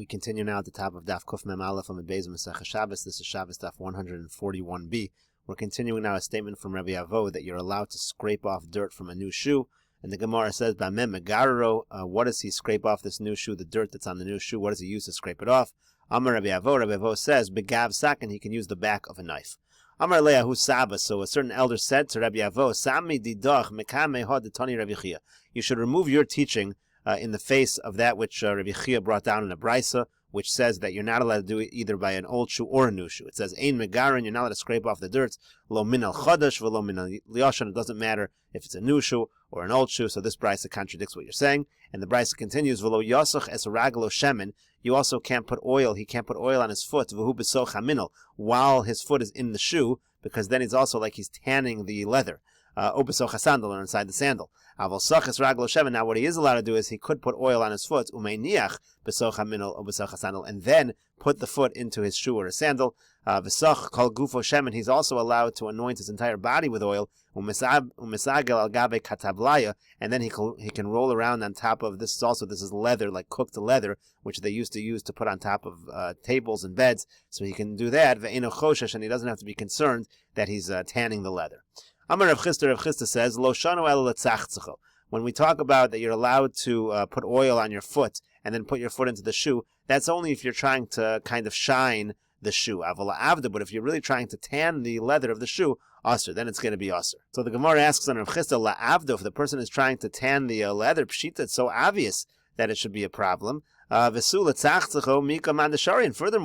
We continue now at the top of Daf Kuf Mem Aleph Amud Beis Meseches Shabbos. This is Shabbos Daf 141b. We're continuing now a statement from Rabbi Avo that you're allowed to scrape off dirt from a new shoe. And the Gemara says, Bamem Megarro, what does he scrape off this new shoe, the dirt that's on the new shoe? What does he use to scrape it off? Amar Rabbi Avo says, Begav Sakin, he can use the back of a knife. Amar Leahu Saba, so a certain elder said to Rabbi Avo, Sami Didach Mekame Hod Tani Rabbi Chia. You should remove your teaching in the face of that which Rabbi Chia brought down in a brisa, which says that you're not allowed to do it either by an old shoe or a new shoe. It says, Ein Megarin, you're not allowed to scrape off the dirt. Lo min al chodesh, velo min al lioshan. It doesn't matter if it's a new shoe or an old shoe, so this brisa contradicts what you're saying. And the brisa continues, Velo yosach es raglo shemen. You also can't put oil, he can't put oil on his foot, v'hu besoch haminal, while his foot is in the shoe, because then it's also like he's tanning the leather. Obesoch hasandal, or inside the sandal. Aval sachas raglo shemen. Now what he is allowed to do is he could put oil on his foot, umeiniach besoch haminal, obesoch hasandal, and then put the foot into his shoe or a sandal. V'soch kol gufo shemen. He's also allowed to anoint his entire body with oil. Umesagel al gabe katablaya, and then he can roll around on top of this. This is leather, like cooked leather, which they used to use to put on top of tables and beds. So he can do that. Ve'eno choshesh, and he doesn't have to be concerned that he's tanning the leather. Amar Rav Chisda says, Lo shanu el letzachzecho. When we talk about that you're allowed to put oil on your foot and then put your foot into the shoe, that's only if you're trying to kind of shine the shoe. Avala avda, but if you're really trying to tan the leather of the shoe, aser, then it's going to be aser. So the Gemara asks on Rav Chisda, la avda, if the person is trying to tan the leather, pshita, it's so obvious that it should be a problem. And furthermore,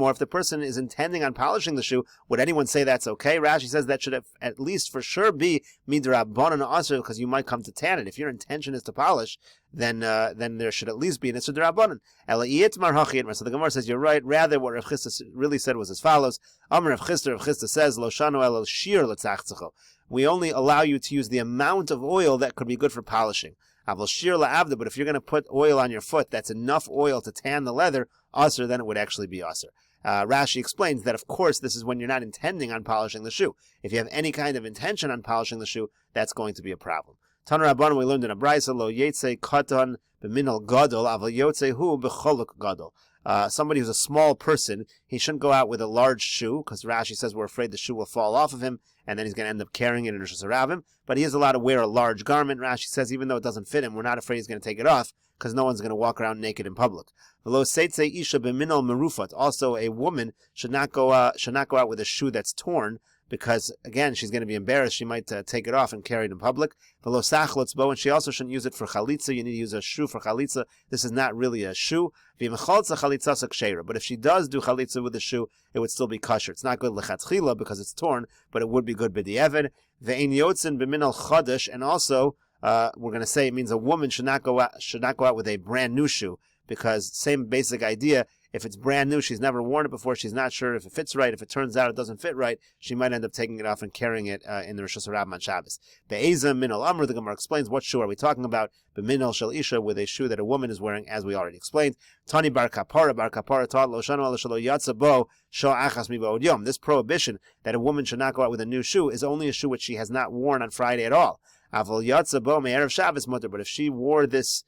if the person is intending on polishing the shoe, would anyone say that's okay? Rashi says that should at least for sure be midrabanan aser, because you might come to tan it. If your intention is to polish, then there should at least be an isur d'rabanan. So the Gemara says you're right. Rather, what Rav Chisda really said was as follows: Amar Rav Chisda says, Lo shanu el shir letzachzecho. We only allow you to use the amount of oil that could be good for polishing. But if you're going to put oil on your foot, that's enough oil to tan the leather, aser, then it would actually be aser. Rashi explains that, of course, this is when you're not intending on polishing the shoe. If you have any kind of intention on polishing the shoe, that's going to be a problem. Taner Rabbanan, we learned in a brisa, lo yetze katan b'minal gadol, aval yotzehu b'choluk gadol. Somebody who's a small person, he shouldn't go out with a large shoe, because Rashi says we're afraid the shoe will fall off of him, and then he's going to end up carrying it in Rosh Hashanah. But he is allowed to wear a large garment. Rashi says even though it doesn't fit him, we're not afraid he's going to take it off, because no one's going to walk around naked in public. Also, a woman should not go out with a shoe that's torn, because, again, she's going to be embarrassed. She might take it off and carry it in public. And she also shouldn't use it for chalitza. You need to use a shoe for chalitza. This is not really a shoe. But if she does do chalitza with the shoe, it would still be kosher. It's not good lechatchila because it's torn, but it would be good b'di'evid. And also, we're going to say it means a woman should not go out with a brand new shoe, because same basic idea. If it's brand new, she's never worn it before, she's not sure if it fits right. If it turns out it doesn't fit right, she might end up taking it off and carrying it in the Rosh Hashanah on Shabbos. Be'eza minol amr, the Gemara explains what shoe are we talking about. Be'minol shel isha, with a shoe that a woman is wearing, as we already explained. Tani bar kapara taught lo shanu ala shelo yatsa bo sho achas mi ba'od yom. This prohibition that a woman should not go out with a new shoe is only a shoe which she has not worn on Friday at all. Avol yatsa bo me'erev Shabbos mutter, but if she wore this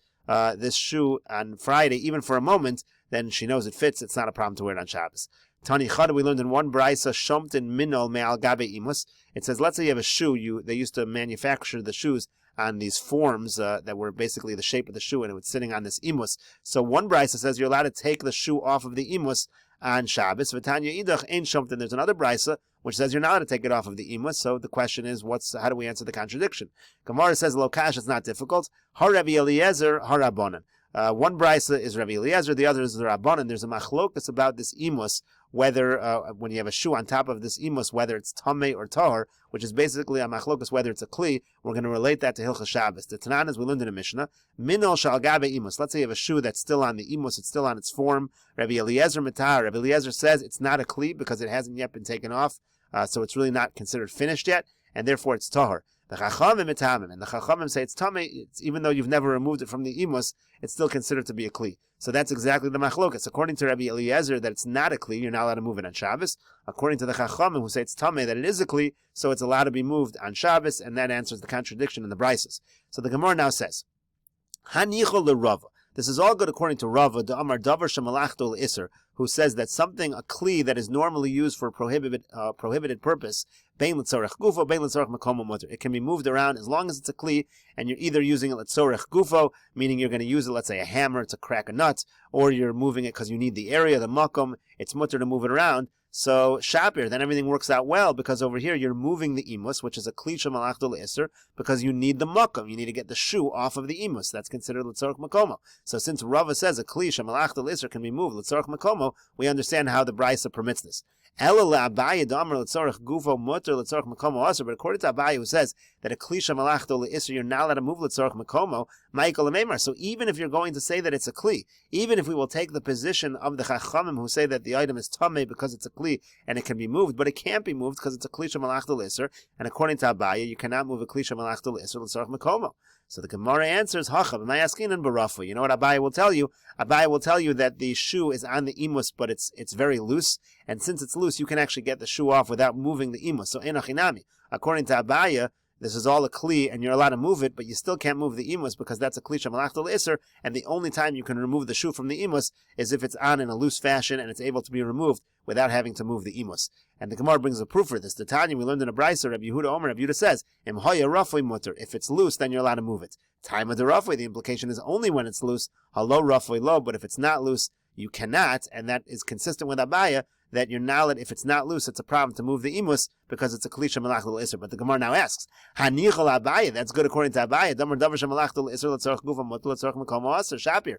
shoe on Friday, even for a moment, then she knows it fits. It's not a problem to wear it on Shabbos. Tani Chada, we learned in one brisa, Shomtin Minol Me'al Gabe Imus. It says, let's say you have a shoe. They used to manufacture the shoes on these forms that were basically the shape of the shoe, and it was sitting on this imus. So one brisa says you're allowed to take the shoe off of the imus on Shabbos. V'tanya idach ein shomtin. There's another brisa which says you're not allowed to take it off of the imus. So the question is, how do we answer the contradiction? Gemara says, Lokash, it's not difficult. Har Rabbi Eliezer, har Rabbanan. One brisa is Rabbi Eliezer, the other is the Rabbanan. There's a machlokas about this imus, whether when you have a shoe on top of this imus, whether it's tamei or tahor, which is basically a machlokas whether it's a kli. We're going to relate that to Hilchas Shabbos. The Tanan, as we learned in a Mishnah, minol shal gabe imus. Let's say you have a shoe that's still on the imus, it's still on its form. Rabbi Eliezer matah. Rabbi Eliezer says it's not a kli because it hasn't yet been taken off, so it's really not considered finished yet, and therefore it's tahor. The Chachamim etamim, and the Chachamim say it's tamei, even though you've never removed it from the imus, it's still considered to be a kli. So that's exactly the machlokas. According to Rabbi Eliezer, that it's not a kli, you're not allowed to move it on Shabbos. According to the Chachamim, who say it's tamei, that it is a kli, so it's allowed to be moved on Shabbos, and that answers the contradiction in the brises. So the Gemara now says, Hanichol l'Rava. This is all good according to Rava, the Amar Davar Shemalachto L'Isser, who says that something, a kli that is normally used for a prohibited purpose, bein l'tzorech gufo, bein l'tzorech makomo mutter. It can be moved around as long as it's a kli, and you're either using it l'tzorech gufo, meaning you're going to use it, let's say a hammer to crack a nut, or you're moving it because you need the area, the makom, it's mutter to move it around. So shapir, then everything works out well, because over here you're moving the imus, which is a kli shemalachto l'Isser, because you need the makom, you need to get the shoe off of the imus. That's considered l'tzorech makomo. So since Rava says a kli shemalachto l'Isser can be moved l'tzorech makomo, we understand how the Brisa permits this. But according to Abaye, who says that a kli shemalachto l'Isser you're not allowed to move l'tzorech makomo, Michael Amemar. So even if you're going to say that it's a kli, even if we will take the position of the Chachamim who say that the item is tameh because it's a kli and it can be moved, but it can't be moved because it's a kli shemalachto l'Isser, and according to Abaye, you cannot move a kli shemalachto l'Isser l'tzorech makomo. So the Gemara answers, Hachab, am I asking in Barafu? You know what Abaye will tell you? Abaye will tell you that the shoe is on the imus, but it's very loose, and since it's loose, you can actually get the shoe off without moving the imus. So enochinami, according to Abaye, this is all a kli, and you're allowed to move it, but you still can't move the imus because that's a kli shemalachto l'Isser, and the only time you can remove the shoe from the imus is if it's on in a loose fashion and it's able to be removed without having to move the imus. And the Gemara brings a proof for this. The Tanya, we learned in a Brisa, Rabbi Yehuda Omer, Rabbi Yehuda says, Im hoya rafoi mutter. If it's loose, then you're allowed to move it. Time of the rafoi, the implication is only when it's loose. Halo rafoi lo, but if it's not loose, you cannot, and that is consistent with Abaya, that you're now, if it's not loose, it's a problem to move the imus because it's a kli shemalachto l'Isser. But the Gemara now asks, Hanichol Abaya, that's good according to Abaya. Damar davar shemalachto l'Isser l'tzorech gufa mutter l'tzorech makomo aser shapir.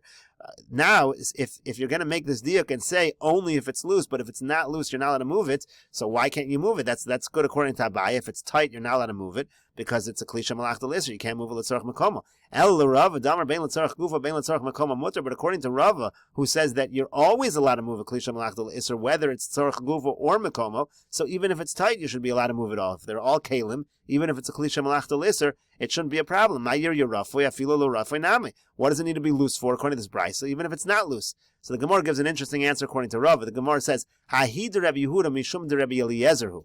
Now, if you're going to make this diuk and say only if it's loose, but if it's not loose, you're not allowed to move it. So why can't you move it? That's good according to Abaya. If it's tight, you're not allowed to move it because it's a kli shemalachto l'Isser. You can't move it l'tzorech makomo. El l'Rava damar bein l'tzorech gufa bein l'tzorech makomo mutter. But according to Rava, who says that you're always allowed to move a kli shemalachto l'Isser, whether it's tzorech gufa or makomo. So even if it's tight, you should be allowed to move it all. If they're all kalim, even if it's a kli shemalachto l'Isser, it shouldn't be a problem. Ma'ir yerafoi afilo lo rafoi nami. What does it need to be loose for according to this Brisa, even if it's not loose? So the Gemara gives an interesting answer according to Rava. The Gemara says, Hahi de Rabbi Yehuda mishum de Rabbi Eliezerhu.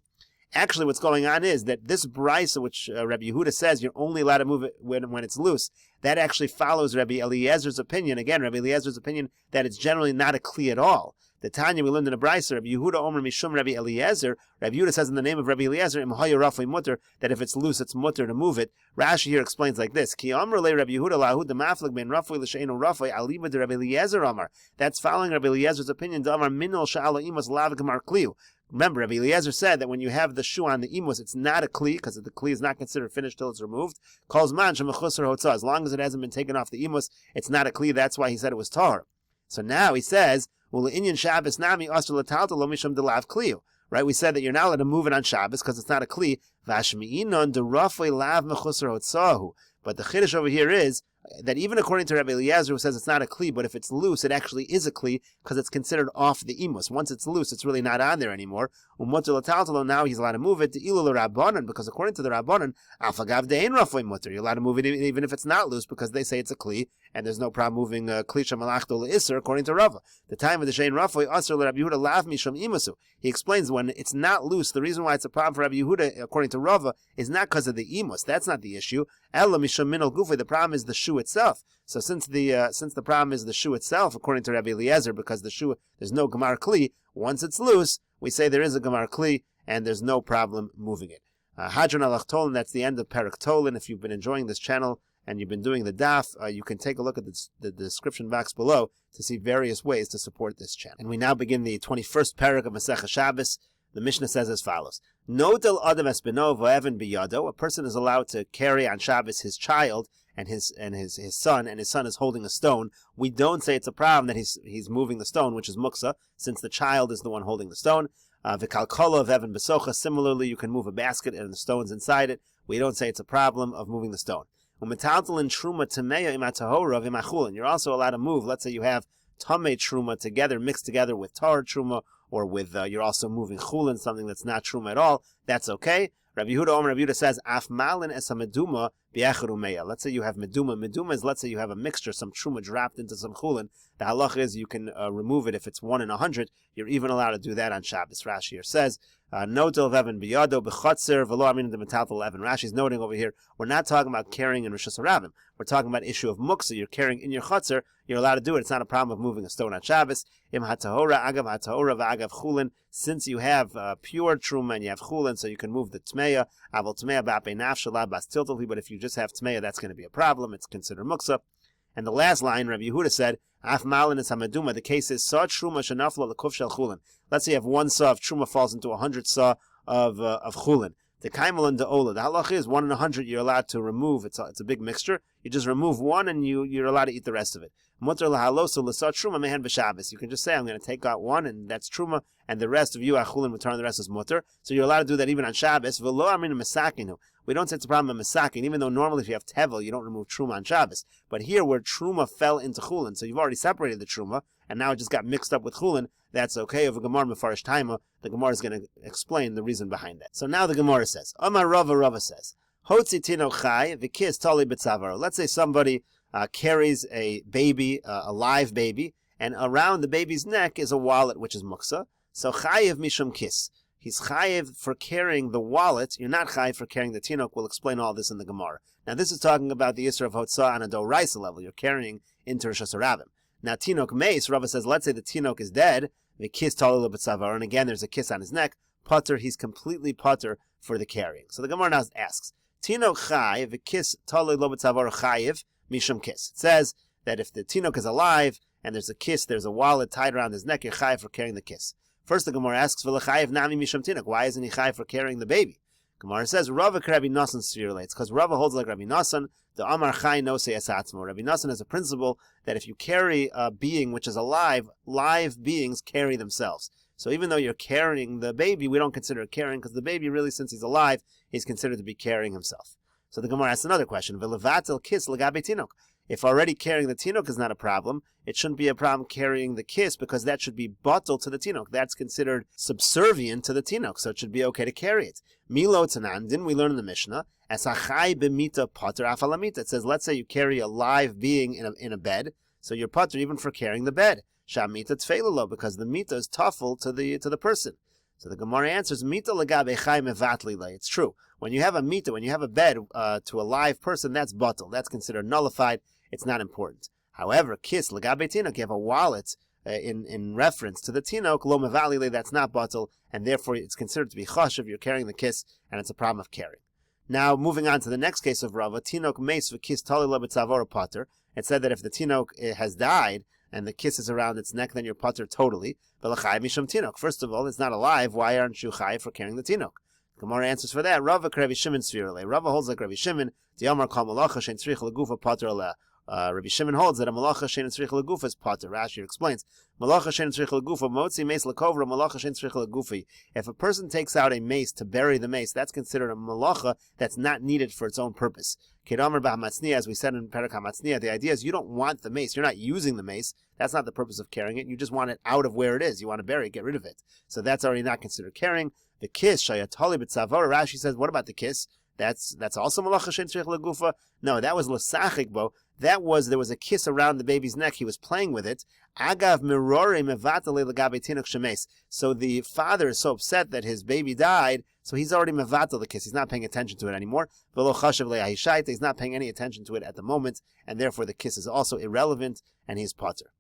Actually, what's going on is that this Brisa, which Rabbi Yehuda says you're only allowed to move it when it's loose, that actually follows Rabbi Eliezer's opinion. Again, Rabbi Eliezer's opinion that it's generally not a kli at all. The Tanya we learned in a Brisa, Rabbi Yehuda Omer Mishum Rabbi Eliezer. Rabbi Yehuda says in the name of Rabbi Eliezer, Im hoya rafoi mutter, that if it's loose, it's mutter to move it. Rashi here explains like this: Ki Amr le Rabbi Yehuda lahud demaflik ben rafoi l'sheinu rafoi aliba de Rabbi Eliezer Amar. That's following Rabbi Eliezer's opinion. Damar minol sha'ala imas lav gemar kliu. Remember, Rabbi Eliezer said that when you have the shoe on the imus, it's not a kli, because the kli is not considered finished till it's removed. Calls man shemachusar hotzah. As long as it hasn't been taken off the imus, it's not a kli. That's why he said it was tahor. So now he says, well, in Shabbos nami asur l'taltal lo mishum delav kliu. Right? We said that you're not allowed to move it on Shabbos because it's not a kli. Vashmi'inon derafoi lav mechusar hotzahu. But the chiddush over here is that even according to Rabbi Eliezer, who says it's not a kli, but if it's loose, it actually is a kli because it's considered off the imus. Once it's loose, it's really not on there anymore. Now he's allowed to move it to ilu l'rabbanan, because according to the rabbanan, afagav de'ein rafoi mutter, you're allowed to move it even if it's not loose because they say it's a kli, and there's no problem moving kli shemalachto l'Isser according to Rava. The time of the shein rafoi asur l'Rabbi Yehuda lav mishum imusu. He explains when it's not loose, the reason why it's a problem for Rabbi Yehuda according to Rava is not because of the imus. That's not the issue. Ella mishum minol gufay. The problem is the shoe itself. So since the problem is the shoe itself, according to Rabbi Eliezer, because the shoe there's no gemar kli, once it's loose, we say there is a gemar kli and there's no problem moving it. Hadron alach tolin. That's the end of Perek Tolin. If you've been enjoying this channel and you've been doing the daf, you can take a look at the description box below to see various ways to support this channel. And we now begin the 21st parak of Meseches Shabbos. The Mishnah says as follows: No del adam es beno v'evan biyado. A person is allowed to carry on Shabbos his child and his son, and his son is holding a stone. We don't say it's a problem that he's moving the stone, which is muksa, since the child is the one holding the stone. V'kalkola v'evan besocha. Similarly, you can move a basket and the stone's inside it. We don't say it's a problem of moving the stone. U'metaltalin truma tameya imatahora v'imachulin. You're also allowed to move. Let's say you have tamei truma together, mixed together with tar truma, or with you're also moving chulin, something that's not truma at all. that's okay. Rabbi Yehuda says, Af malin es meduma b'echad umeya. Let's say you have meduma. Meduma is, let's say you have a mixture, some truma dropped into some chulin. The halach is you can remove it if it's 1 in 100. You're even allowed to do that on Shabbos. Rashi here says, no til veven biyado b'chotzer v'lo amin de metal eleven. Rashi's noting over here, we're not talking about carrying in Rosh Hashanah. We're talking about issue of muksa. You're carrying in your chotzer. You're allowed to do it. It's not a problem of moving a stone on Shabbos. Im hatahora agav hatahora v'agav chulin. Since you have pure truma and you have chulin, so you can move the tmeya. Avol tmeya ba'pei nafshalad bas tiltali. But if you just have tmeya, that's going to be a problem. It's considered muksa. And the last line, Rabbi Yehuda said, Af malin is hamaduma. The case is saw truma shenafla lekuf shel chulin. Let's say you have 1 saw of truma falls into 100 saw of chulin. The kaimal and the ola. The halach is 1 in 100 you're allowed to remove. It's a big mixture. You just remove 1 and you're allowed to eat the rest of it. Mutter lahaloso l'sa truma mehen b'Shabbos. You can just say I'm going to take out 1 and that's truma, and the rest of you achulin return the rest is mutter. So you're allowed to do that even on Shabbos. V'lo amin mesakinu. We don't say it's a problem of mesakin, even though normally if you have tevel, you don't remove truma on Shabbos. But here where truma fell into chulin, so you've already separated the truma, and now it just got mixed up with chulin, that's okay. Of a Gemara Mefarish Taima, the Gemara is going to explain the reason behind that. So now the Gemara says, Amar Rava says, Hotzi tino chai v'kis tali b'tzavaro. Let's say somebody carries a baby, a live baby, and around the baby's neck is a wallet, which is muksa. So chayiv mishum kis. He's chayiv for carrying the wallet. You're not chayiv for carrying the tinok. We'll explain all this in the Gemara. Now this is talking about the Yisra of Hotzah on a doraisa level. You're carrying into Rosh Hashanah. Now tinok meis, Rava says, let's say the tinok is dead, the kiss talil b'tzavar, and again there's a kiss on his neck. Putter, he's completely putter for the carrying. So the Gemara now asks, tinok chayiv, the kiss talil b'tzavar chayiv mishum kiss. It says that if the tinok is alive and there's a kiss, there's a wallet tied around his neck, you're chayiv for carrying the kiss. First the Gemara asks, v'lechayiv nami mishum tinok. Why isn't he chayiv for carrying the baby? Gemara says, Rava Rabbi Nassan spherulates, because Rava holds like Rabbi Nassan, the Amar Chai no se asatzmo. Rabbi Nassan has a principle that if you carry a being which is alive, live beings carry themselves. So even though you're carrying the baby, we don't consider it carrying, because the baby really, since he's alive, he's considered to be carrying himself. So the Gemara asks another question, v'levatel kiss legabe tinok. If already carrying the tinok is not a problem, it shouldn't be a problem carrying the kiss, because that should be batel to the tinok. That's considered subservient to the tinok, so it should be okay to carry it. Milo tanan, didn't we learn in the Mishnah? As achai b'mita pater afalamita. It says, let's say you carry a live being in a bed, so you're pater even for carrying the bed. Shamita tfeilalo, because the mita is tuffle to the person. So the Gemara answers, mita legabe chai mevatlile. It's true. When you have a mita, when you have a bed to a live person, that's batel. That's considered nullified. It's not important. However, kiss legabe tinok, you have a wallet in reference to the tinok, lo mevalile, that's not batel, and therefore it's considered to be chashuv. You're carrying the kiss, and it's a problem of carrying. Now, moving on to the next case of Rava, tinok meis v'kiss tali lo b'tzavor pater. It said that if the tinok has died and the kiss is around its neck, then you're pater totally. But l'chai mishum tinok. First of all, it's not alive. Why aren't you chai for carrying the tinok? Gemara answers for that. Rava Rabbi Shimon spherule. Rava holds like Rabbi Shimon. The Amar kol malacha shein tzrich legufa pater aleh. Rabbi Shimon holds that a malacha shein tzrich legufa is pater. Rashi explains, malacha shein tzrich legufa motzi mace lekovra malacha shein tzrich legufi. If a person takes out a mace to bury the mace, that's considered a malacha that's not needed for its own purpose. Kedamar b'hamatzniya, as we said in Perek HaMatzniya, the idea is you don't want the mace. You're not using the mace. That's not the purpose of carrying it. You just want it out of where it is. You want to bury it, get rid of it. So that's already not considered carrying. The kiss, shayatali b'tzavor, Rashi says, what about the kiss? That's also malacha shein tzrich legufa. No, that was l'sachik bo. There was a kiss around the baby's neck. He was playing with it. Agav mirore mevatale legabe tinok shemes. So the father is so upset that his baby died, so he's already mevatel the kiss. He's not paying attention to it anymore. V'lo chashav le'ahishaita. He's not paying any attention to it at the moment, and therefore the kiss is also irrelevant, and he's pater.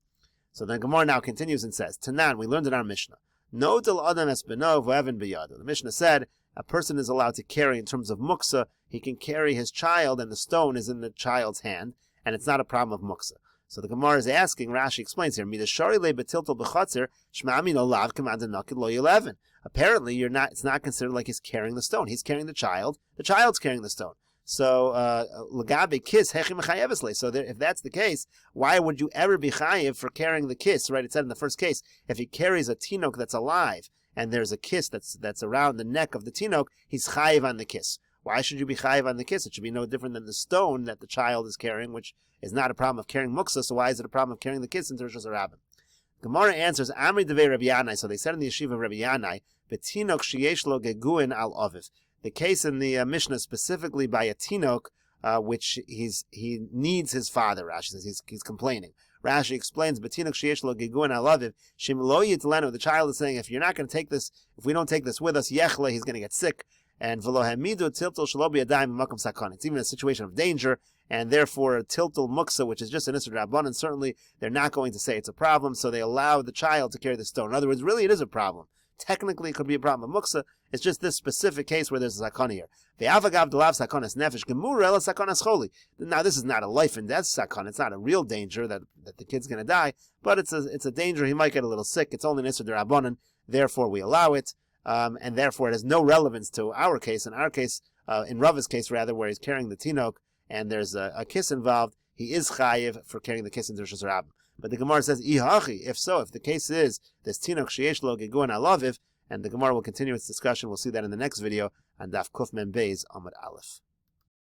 So the Gemara now continues and says, Tanan, we learned in our Mishnah, no del adam es beno v'evan b'yado. The Mishnah said a person is allowed to carry in terms of muksa. He can carry his child, and the stone is in the child's hand, and it's not a problem of muksa. So the Gemara is asking, Rashi explains here, apparently it's not considered like he's carrying the stone. He's carrying the child's carrying the stone. So, legabe kiss, so if that's the case, why would you ever be chayiv for carrying the kiss, right? It said in the first case, if he carries a tinok that's alive, and there's a kiss that's around the neck of the tinok, he's chayiv on the kiss. Why should you be chayiv on the kiss? It should be no different than the stone that the child is carrying, which is not a problem of carrying muksa, so why is it a problem of carrying the kiss into Rosh Hashanah? Gemara answers, Amri devei Rabbi Yanai. So they said in the yeshiva of Rabbi Yanai, Betinok sheyesh lo geguin al aviv. The case in the Mishnah specifically by a tinok, which he needs his father. Rashi says he's complaining. Rashi explains, Betinok sheyesh lo geguin al aviv. Shim lo yitlenu. The child is saying, if you're not going to take this, if we don't take this with us, yechle, he's going to get sick. And v'lo hamidu tiltul shelo b'yadayim b'makom sakon. It's even a situation of danger, and therefore tiltul muksa, which is just an isur rabbanan, certainly they're not going to say it's a problem, so they allow the child to carry the stone. In other words, really it is a problem. Technically, it could be a problem. But muksa, it's just this specific case where there's a sakon here. Ve'avagav delav sakonas nefesh gemura ela sakonas choli. Now, this is not a life and death sakon. It's not a real danger that the kid's going to die, but it's a danger. He might get a little sick. It's only an isur rabbanan. Therefore, we allow it. And therefore, it has no relevance to our case. In our case, in Rava's case, rather, where he's carrying the tinok and there's a kiss involved, he is chayiv for carrying the kiss into Rosh Hashanah. But the Gemara says, Ihachi, if so, if the case is this tinok sheyesh lo geguin alaviv, and the Gemara will continue its discussion. We'll see that in the next video on Daf Kuf Mem Beis Amud Aleph.